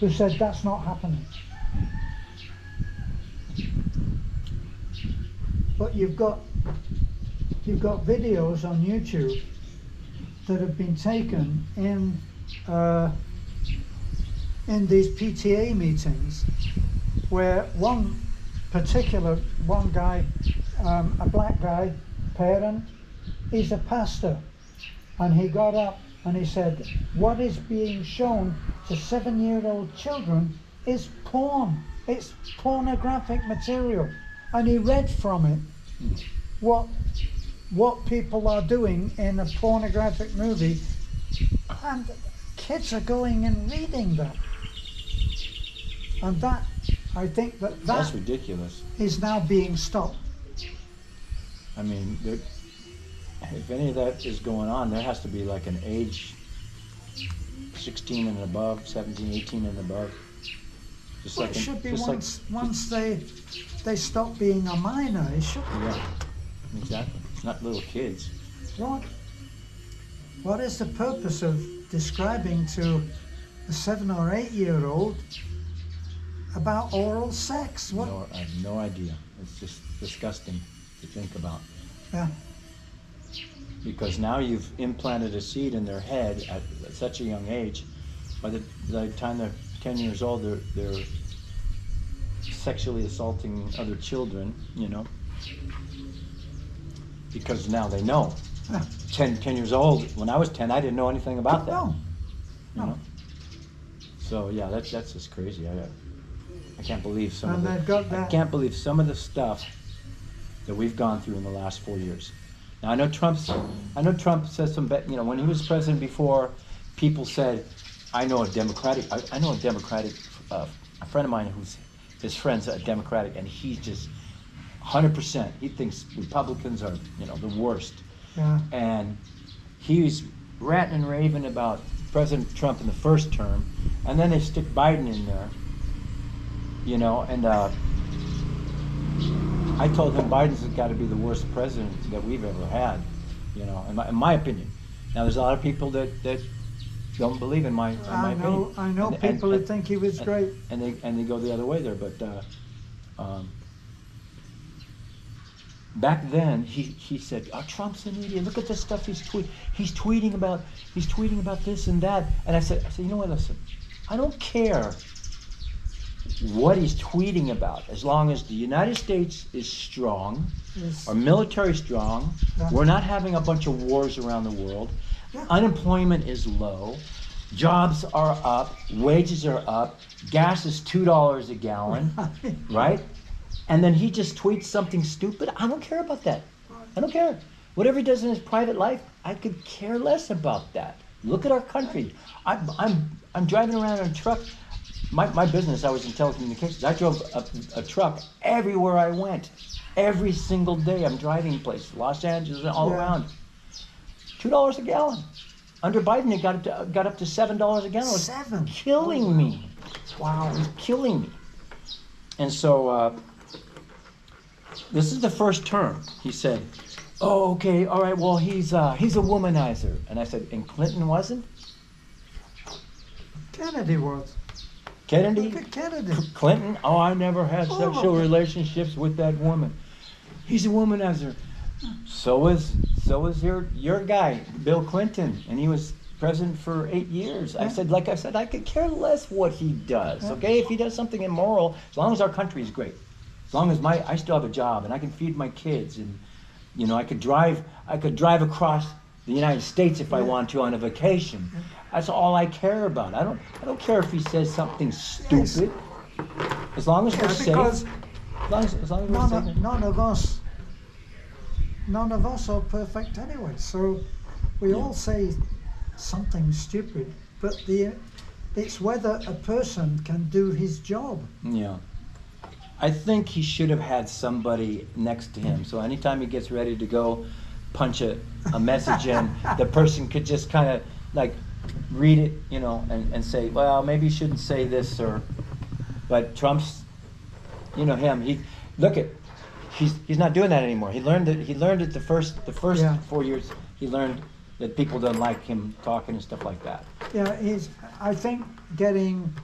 who said that's not happening. But you've got videos on YouTube that have been taken in these PTA meetings, where one guy, a black guy, parent, he's a pastor, and he got up and he said, what is being shown to 7-year-old children is porn. It's pornographic material. And he read from it what people are doing in a pornographic movie, and kids are going and reading that. And that, I think that's ridiculous. Is now being stopped. I mean, if any of that is going on, there has to be like an age 16 and above, 17, 18 and above. Just Well, like it should be once they stop being a minor, it should be. Yeah, exactly. It's not little kids. What is the purpose of describing to a 7 or 8-year-old about oral sex? What? No, I have no idea. It's just disgusting to think about. Yeah. Because now you've implanted a seed in their head at such a young age. By the time they're 10 years old, they're sexually assaulting other children, you know, because now they know. Yeah. 10 years old, when I was 10, I didn't know anything about that. No. You know? So yeah, that's just crazy. I can't believe I can't believe some of the stuff that we've gone through in the last 4 years. Now I know Trump says some, you know, when he was president before, people said, I know a Democratic, a friend of mine who's, his friend's a Democratic, and he's just 100%, he thinks Republicans are, you know, the worst. Yeah. And he was ranting and raving about President Trump in the first term, and then they stick Biden in there, you know, and I told him Biden's got to be the worst president that we've ever had, you know, in my opinion. Now there's a lot of people that don't believe in my opinion. I know people who think he was great. And they go the other way there, but back then he said, oh, Trump's an idiot. Look at the stuff he's tweeting about this and that. And I said, you know what, listen, I don't care what he's tweeting about, as long as the United States is strong, Yes. our military is strong, Yeah. we're not having a bunch of wars around the world, Yeah. unemployment is low, jobs are up, wages are up, gas is $2 a gallon, right? And then he just tweets something stupid. I don't care about that. I don't care. Whatever he does in his private life, I could care less about that. Look at our country. I'm driving around in a truck. My business, I was in telecommunications. I drove a truck everywhere I went. Every single day I'm driving places, Los Angeles and all around. $2 a gallon. Under Biden, it got up to $7 a gallon. It was $7? killing me. Wow, it was killing me. And so this is the first term. He said, oh, okay, all right, well, he's a womanizer. And I said, and Clinton wasn't? Kennedy was. Kennedy? Look at Kennedy. Clinton? Oh, I never had sexual relationships with that woman. He's a womanizer. So is your guy, Bill Clinton, and he was president for 8 years. Yeah. Like I said, I could care less what he does. Yeah. Okay, if he does something immoral, as long as our country is great, as long as I still have a job and I can feed my kids, and you know, I could drive across the United States if I want to on a vacation. That's all I care about. I don't care if he says something stupid. As long as we're safe. Because as long as we're safe. none of us are perfect anyway. So we all say something stupid, but it's whether a person can do his job. Yeah. I think he should have had somebody next to him, so anytime he gets ready to go punch a message in, the person could just kind of like read it, you know, and say, well, maybe you shouldn't say this, but Trump's, you know, he's not doing that anymore. He learned it the first 4 years. He learned that people don't like him talking and stuff like that. Yeah, I think getting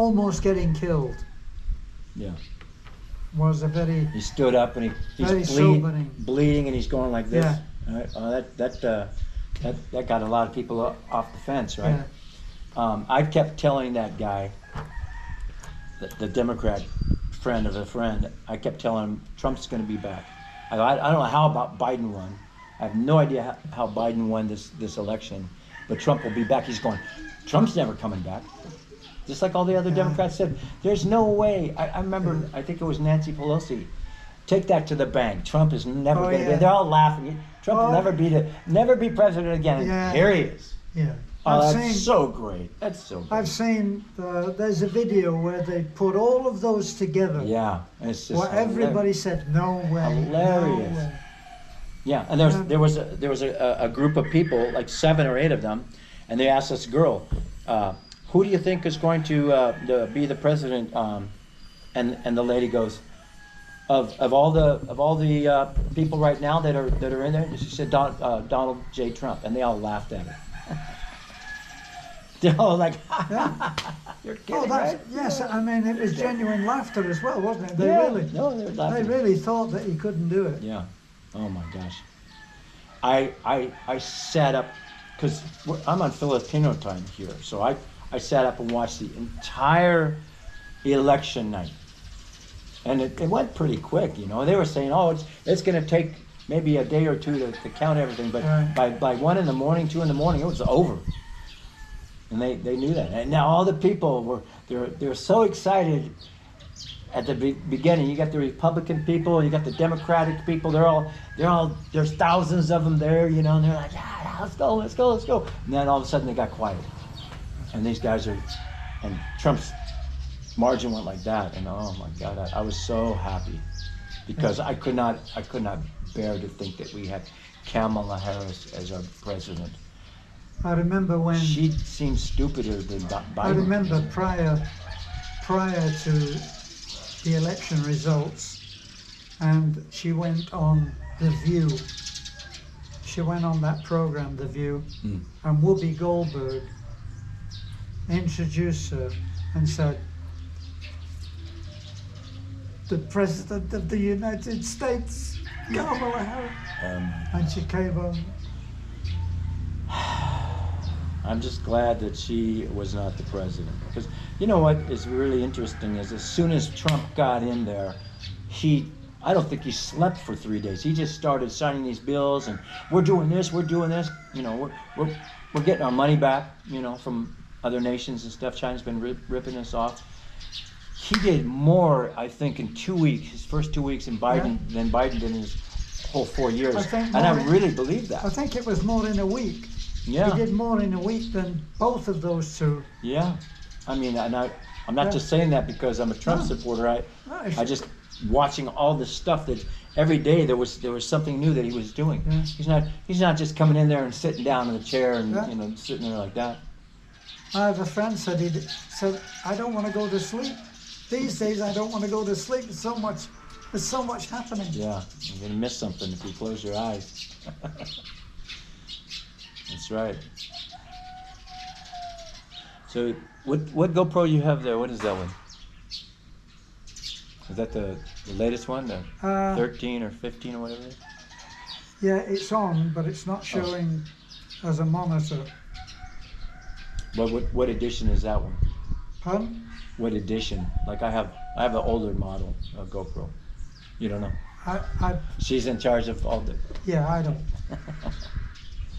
almost getting killed Yeah. was a very, He stood up and Very he's sobering. bleeding and he's going like this. Yeah. Right? That got a lot of people off the fence, right? yeah, I kept telling that guy, the Democrat friend of a friend, I kept telling him Trump's going to be back. I don't know how about Biden won. I have no idea how Biden won this election, but Trump will be back. He's going, Trump's never coming back. Just like all the other Yeah. Democrats said, there's no way. I remember, I think it was Nancy Pelosi. Take that to the bank. Trump is never Oh, going to yeah. be. They're all laughing. Trump will Oh. never be president again. And Yeah. here he is. yeah. Oh, I've that's seen, so great. That's so great. I've seen, there's a video where they put all of those together. Yeah, it's just Where everybody said, no way, Hilarious. no way. Yeah, and there was a group of people, like 7 or 8 of them, and they asked this girl, "Who do you think is going to be the president?" And the lady goes, "Of all the people right now that are in there," she said, "Donald J. Trump," and they all laughed at her. They're all like, "You're kidding, Oh, that's, right?" yes, I mean, it was genuine laughter as well, wasn't it? They Yeah, really, no, they're they laughing. really thought that he couldn't do it. Yeah. Oh my gosh. I sat up because I'm on Filipino time here, so I sat up and watched the entire election night, and it went pretty quick. You know, they were saying, "Oh, it's going to take maybe a day or two to count everything," but Right. by 1 in the morning, 2 in the morning, it was over. And they knew that. And now all the people they're so excited at the beginning. You got the Republican people, you got the Democratic people. There's thousands of them there, you know, and they're like, yeah, let's go. And then all of a sudden they got quiet. And these guys and Trump's margin went like that. And oh my God, I was so happy because I could not bear to think that we had Kamala Harris as our president. I remember when, She seems stupider than Biden. I remember prior to the election results, and she went on The View. She went on that program, The View, and Whoopi Goldberg introduced her and said, "The President of the United States, Kamala Harris." And she came on. I'm just glad that she was not the president. Because you know what is really interesting is as soon as Trump got in there, I don't think he slept for 3 days. He just started signing these bills and we're doing this. You know, we're getting our money back, you know, from other nations and stuff. China's been ripping us off. He did more, I think, in 2 weeks, his first 2 weeks than Biden did in his whole 4 years. And I really believe that. I think it was more in a week. Yeah. He did more in a week than both of those two. Yeah, I mean, and I'm not just saying that because I'm a Trump supporter. I just watching all the stuff that every day there was something new that he was doing. Yeah. He's not just coming in there and sitting down in the chair and Yeah. you know sitting there like that. I have a friend said I don't want to go to sleep. These days I don't want to go to sleep. There's so much happening. Yeah, you're gonna miss something if you close your eyes. That's right. So what GoPro you have there? What is that one? Is that the latest one, the 13 or 15 or whatever it is? Yeah, it's on, but it's not showing as a monitor. What edition is that one? Pardon? What edition? Like I have the older model of GoPro. You don't know. I She's in charge of all the. yeah, I don't.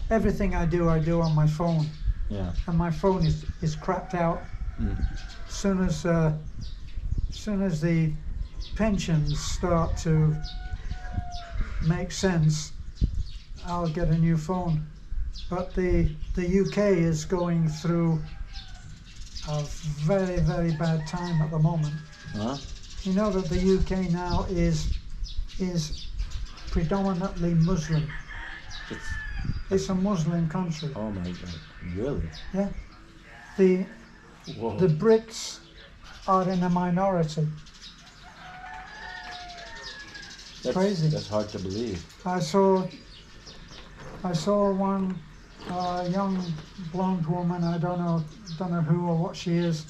Everything I do on my phone, Yeah. and my phone is crapped out. As soon as the pensions start to make sense, I'll get a new phone. But the UK is going through a very, very bad time at the moment. Huh? You know that the UK now is predominantly Muslim. It's a Muslim country. Oh my God! Really? Yeah. The Whoa. Brits are in a minority. Crazy. That's hard to believe. I saw one young blonde woman. I don't know who or what she is,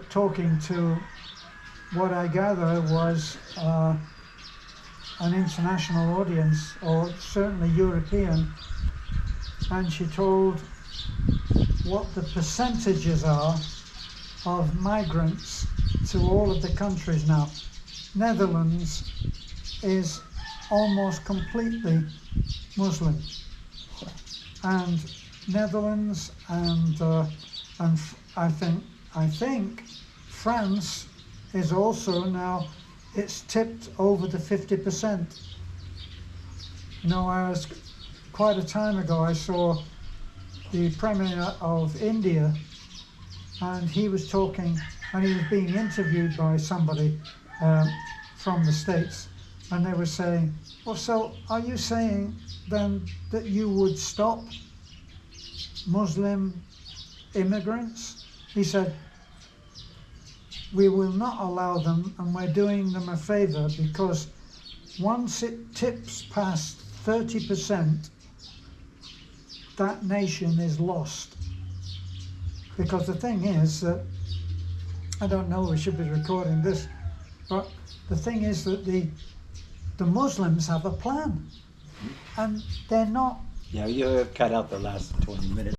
talking to what I gather was an international audience, or certainly European, and she told what the percentages are of migrants to all of the countries now. Netherlands is almost completely Muslim, and Netherlands and I think France is also now, it's tipped over the 50%. You know, quite a time ago I saw the Premier of India, and he was talking, and he was being interviewed by somebody from the States, and they were saying, well, so are you saying then that you would stop Muslim immigrants? He said, we will not allow them, and we're doing them a favor, because once it tips past 30%, that nation is lost. Because the thing is that, I don't know, we should be recording this, but the thing is that the Muslims have a plan, and they're not. Yeah, you have cut out the last 20 minutes.